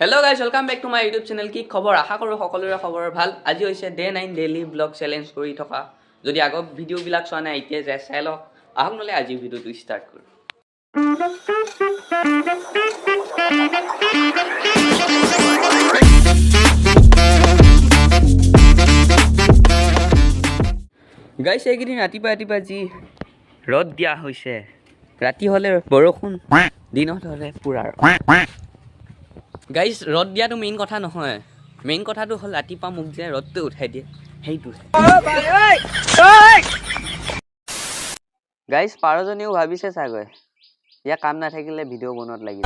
Hello guys, welcome back to my YouTube channel. কি খবৰ আশা কৰো সকলোৰে খবৰ ভাল। আজি হৈছে ডে 9 ডেইলি ব্লগ চ্যালেঞ্জ কৰি থকা। যদি আগৰ ভিডিও বিলাক চোৱা নাই এতিয়া যাই চাই লওক। আহক নলে আজি ভিডিওটো ষ্টাৰ্ট কৰো। গাইস এইকেইদিন ৰাতিপুৱা যি ৰদ দিয়া হৈছে। ৰাতি হলে বৰষুণ, দিনত হলে পুৰা গাইস ৰদ দিয়াটো মেইন কথা নহয়। মেইন কথাটো হল ৰাতিপুৱা মুখ যে ৰদটো উঠাই দিয়ে সেইটো। গাইস পাৰজনীও ভাবিছে চাগৈ ইয়া কাম নাথাকিলে ভিডিও বনোৱাত লাগিব।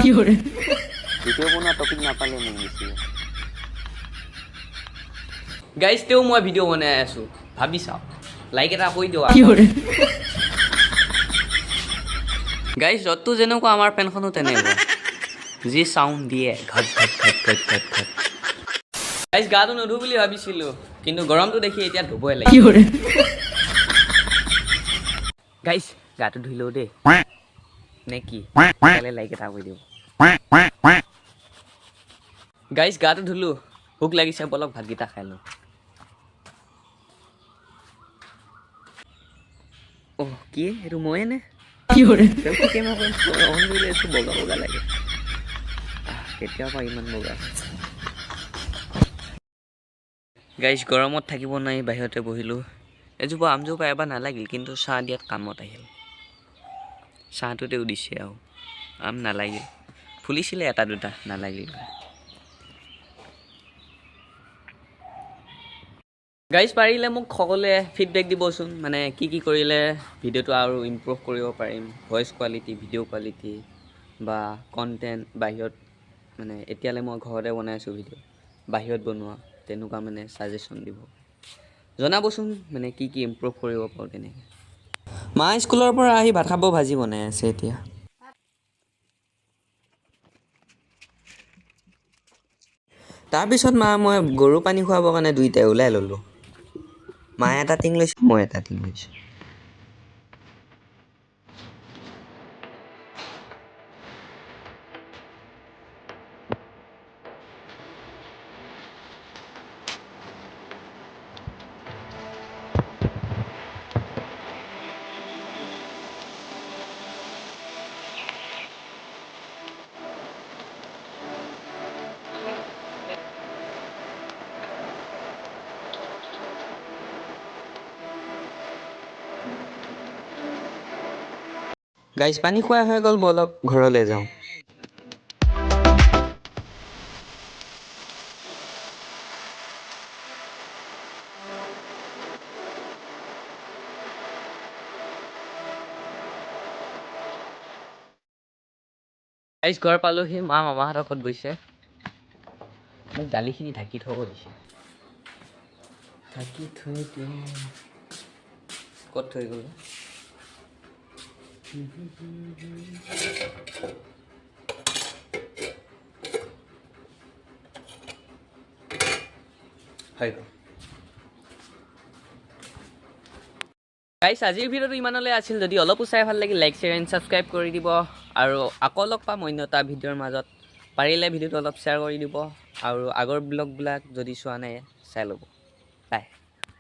ভিডিও বনোৱা টপিক নাপালে মোক দিছিল। গাইস তেও মই ভিডিও বনাই আছো, ভাবি চাও লাইক এটা কৰি দিও। গাইস ৰদটো যেনেকুৱা আমাৰ ফেনখনো তেনেকুৱা যি সাউন্ড দিয়ে ঘট ঘট ঘট ঘট ঘট ঘট। গাইস গাটো নধু বুলি ভাবিছিলো কিন্তু গৰমটো দেখি এতিয়া ধুবই লাগিব। গাইস গাটো ধুইলো দে নে কি তালে লাইক এটা কৰি দিও। গাইস গাটো ধুলো, ভোক লাগিছে বলক ভাতগিটা খাই লও। ও কি এটো ময়ে নে কি হৰে সেলফি কেমেৰা অন দিলে এটো বগা বগা লাগে। কেতিয়াবা ইমান বগা। গাইস গৰমত থাকিব নাই বাহিৰতে বহিলো। এজোপা আমজোপা এবাৰ নালাগিল কিন্তু চাহ দিয়াত কামত আহিল। চাহটোতে উদিছে আৰু আম নালাগিল, ফুলিছিলে এটা দুটা নালাগিল। গাইস পাৰিলে মোক সকলোৱে ফিডবেক দিবচোন, মানে কি কৰিলে ভিডিওটো আৰু ইমপ্ৰুভ কৰিব পাৰিম। ভয়েস কোৱালিটি, ভিডিও কোৱালিটি বা কন্টেন্ট বাহিৰত, মানে এতিয়ালে মই ঘৰতে বনাইছো ভিডিও, বাহিৰত বনোৱা তেনেকুৱা মানে সাজেশন দিব জনাবচোন, মানে কি ইমপ্ৰুভ কৰিব পাৰো তেনেকে। মা স্কুলৰ পৰা আহি ভাত খাব ভাজি বনাই আছে এতিয়া। তাৰপিছত মা মই গৰু পানী খুৱাবৰ কাৰণে দুইটাই ওলাই ললো। মায়ে এটা টিং লৈছে, মই এটা টিং লৈছো। গাইস পানী খোৱা হৈ গ'ল, বলক ঘৰলৈ যাওঁ। গাইস ঘৰ পালোহি, মা মামাহঁতৰ ঘৰত গৈছে। মোক দালিখিনি ঢাকি থব দিছে। ঢাকি থৈ দিওঁ ক'ত থৈ গ'ল। গাইস আজিৰ ভিডিওটো ইমানলৈ আছিল। যদি অলপ চাই ভাল লাগিল লাইক শ্বেয়াৰ এণ্ড ছাবস্ক্ৰাইব কৰি দিব, আৰু আকৌ লগ পাম অন্য এটা ভিডিঅ'ৰ মাজত। পাৰিলে ভিডিওটো অলপ শ্বেয়াৰ কৰি দিব, আৰু আগৰ ব্লগবিলাক যদি চোৱা নাই চাই ল'ব। বাই।